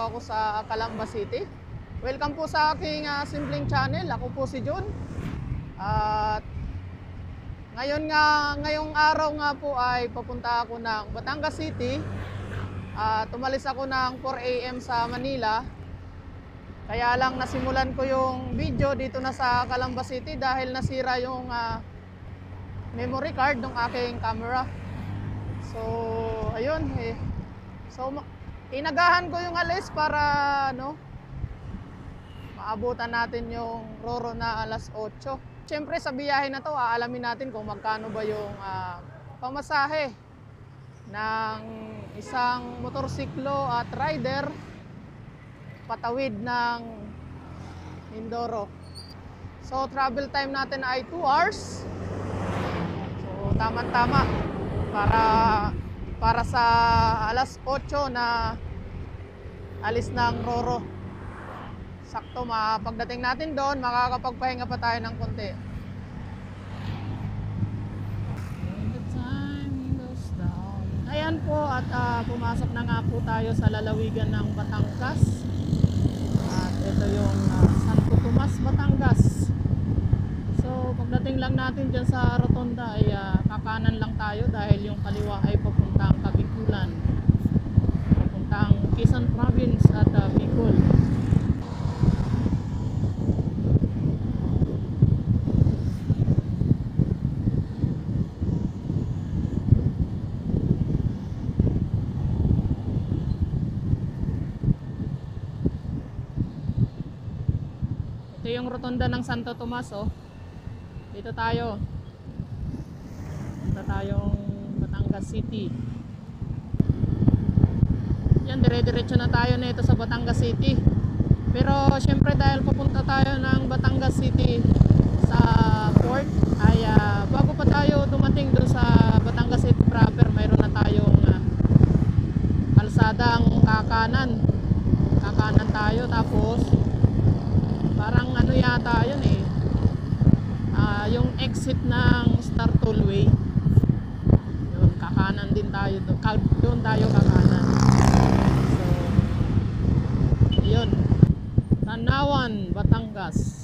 ako sa Calamba City. Welcome po sa aking simpleng channel. Ako po si John. At ngayong araw nga po ay papunta ako ng Batangas City. Tumalis ako ng 4 AM sa Manila. Kaya lang nasimulan ko yung video dito na sa Calamba City dahil nasira yung memory card ng aking camera. So, ayun eh. So, inagahan ko yung alis para maabutan natin yung Roro na alas 8. Siyempre sa biyahe na to, aalamin natin kung magkano ba yung pamasahe ng isang motorsiklo at rider patawid ng Mindoro. So, travel time natin ay 2 hours. So, tama-tama para sa alas 8 na alis ng Roro. Sakto, pagdating natin doon, makakapagpahinga pa tayo ng konti. Ayan po, at pumasok na nga po tayo sa lalawigan ng Batangas. At ito yung Santo Tomas, Batangas. So, pagdating lang natin dyan sa Rotonda ay kakanan lang tayo dahil yung kaliwa ay papuntang Kabikulan, papuntang Quezon Province at Bicol. Ito yung Rotonda ng Santo Tomas, oh. Dito tayo. Dito tayong Batangas City. Yan, dire-diretso na tayo nito sa Batangas City. Pero syempre dahil pupunta tayo ng Batangas City sa port, ay bago pa tayo dumating doon sa Batangas City proper, mayroon na tayong kalsadang kakanan. Kakanan tayo, tapos parang ano yata yun eh, yung exit ng Star Tollway. Yun, kakanan din tayo doon tayo kakanan. So, yun, Tanawan, Batangas.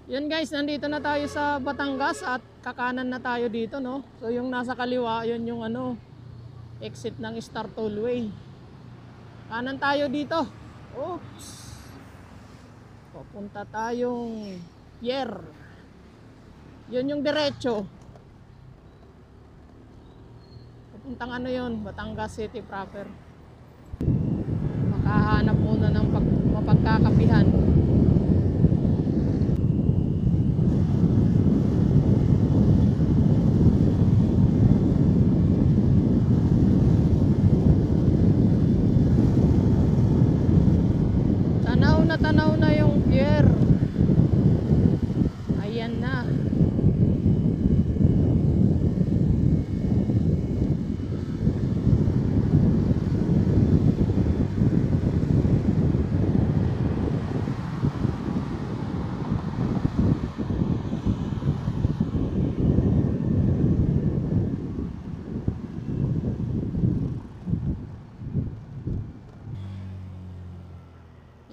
Yun guys, nandito na tayo sa Batangas at kakanan na tayo dito, no? So yung nasa kaliwa, yun yung exit ng Star Tollway. Kanan tayo dito. Oops. Papunta tayong Pier. Yun yung diretso. Papuntang yun, Batangas City proper. Makahanap muna ng mapagkakapihan. Tanaw na yung pier. Ayan na.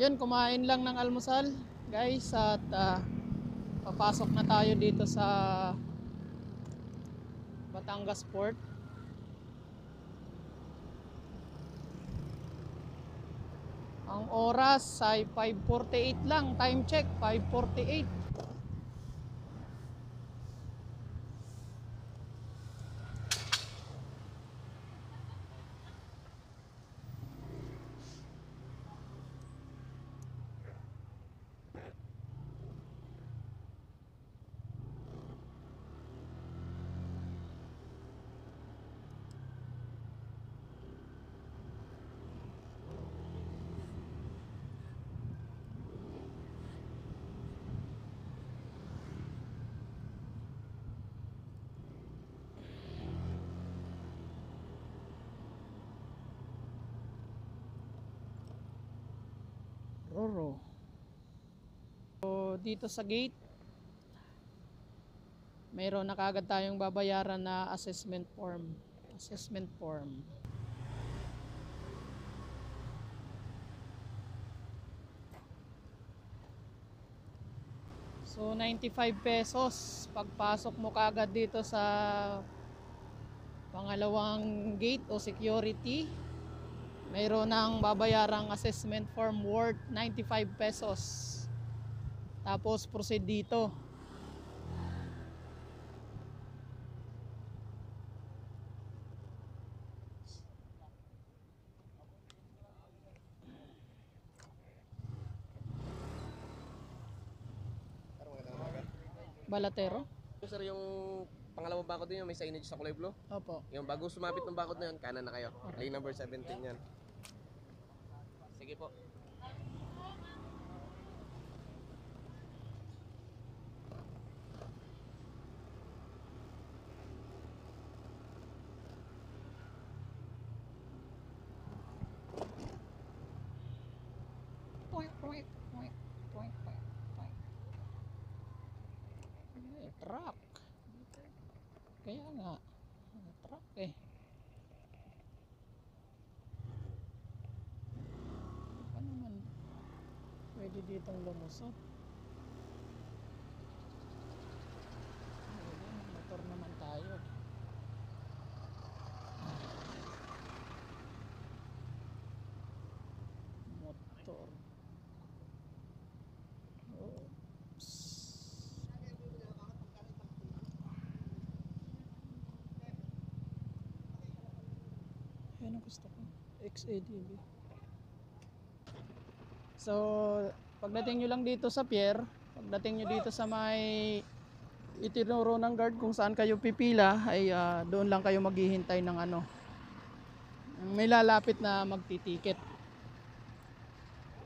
Yan, kumain lang ng almusal guys at papasok na tayo dito sa Batangas Port. Ang oras ay 5:48 lang, time check 5:48. Roro. So, dito sa gate, mayroon na kaagad tayong babayaran na assessment form. Assessment form. So 95 pesos pagpasok mo kaagad dito sa pangalawang gate o security. Mayroon ng babayarang assessment form worth 95 pesos. Tapos proceed dito. Balatero? Sir, yung pangalawang bakod din yung may signage sa kulay blue. Opo. Yung bago sumapit ng bakod na yun, kanan na kayo. Okay. Lane number 17 yan. Sige po. Truck. Kaya nga, truck eh. Ano naman pwede ditong lumusot? Motor naman tayo. Motor. Oops. Yan ang gusto ko. XADV. So, pagdating nyo lang dito sa pier, pagdating nyo dito sa may itinuro ng guard kung saan kayo pipila, ay doon lang kayo maghihintay ng ano. May lalapit na magtitiket.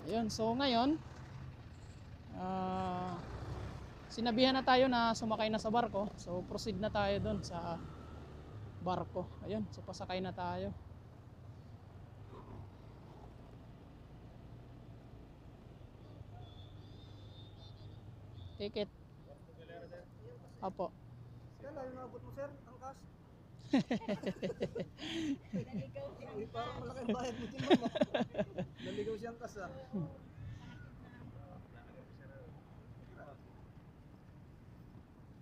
Ayun, so ngayon, sinabihan na tayo na sumakay na sa barko. So, proceed na tayo doon sa barko. Ayun, so pasakay na tayo. Ticket. Apo. Kaya yung abot mo sir, angkas. Uy, parang malaki ang bayad mo din mo. Naligaw siyang kas ah.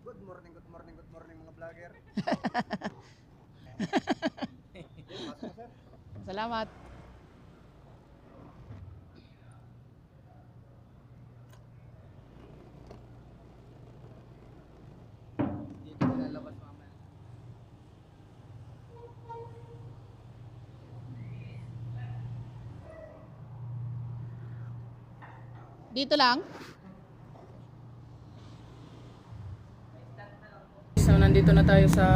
Good morning, good morning, good morning mga vlogger. Salamat. Dito lalabas mamaya. Dito lang. So nandito na tayo sa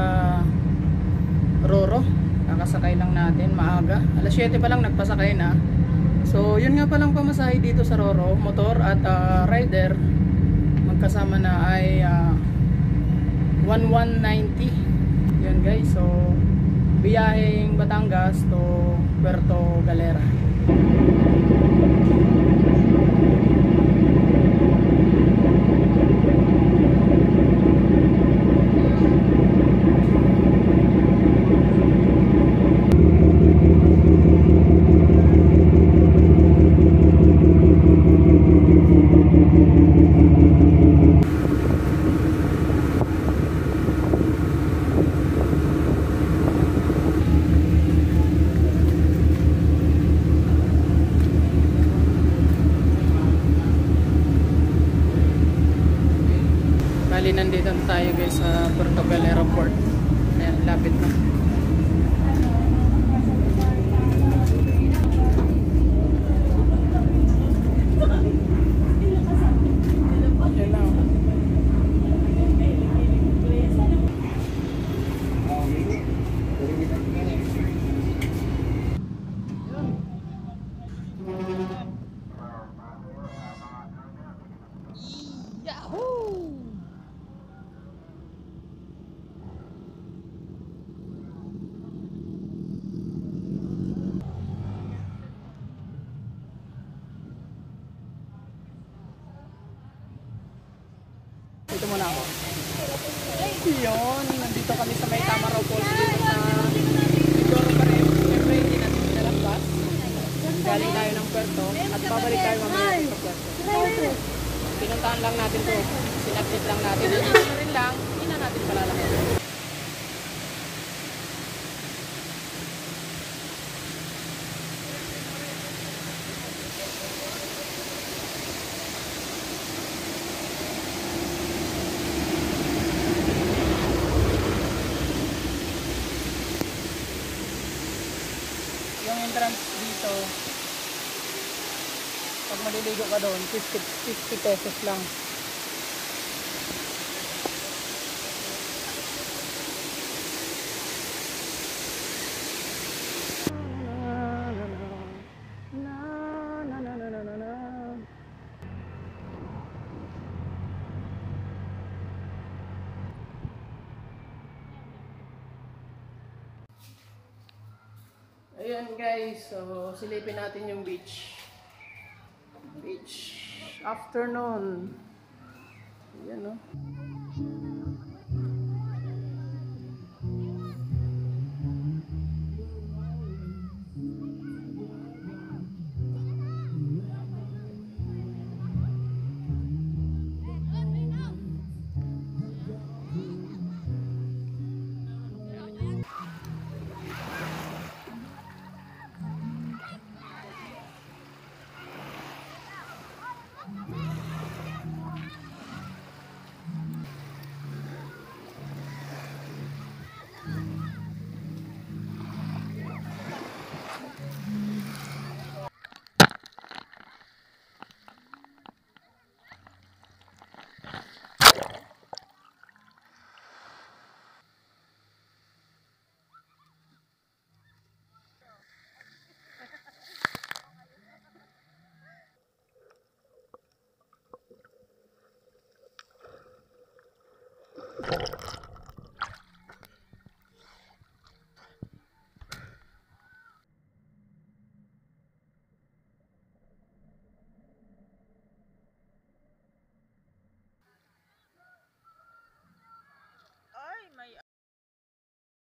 Roro. Kakasakay lang natin maaga. Alas 7 pa lang nagpasakay na. So yun nga palang pamasahe dito sa Roro, motor at rider magkasama na ay 1190. Yun guys. So biyaheng Batangas to Puerto Galera. kami sa may Tamaraw Falls dito sa Mindoro pa rin. Siyempre hindi natin pinalagpas. Galing tayo ng Puerto at babalik tayo mamaya sa Puerto. Pinuntahan lang natin to. Sinaglit lang natin. At na rin lang, hindi na natin palalakas. Yung entrance dito, pag maliligo ka doon, 50 pesos lang. Ayan guys, so silipin natin yung beach. Beach afternoon. Ayan no.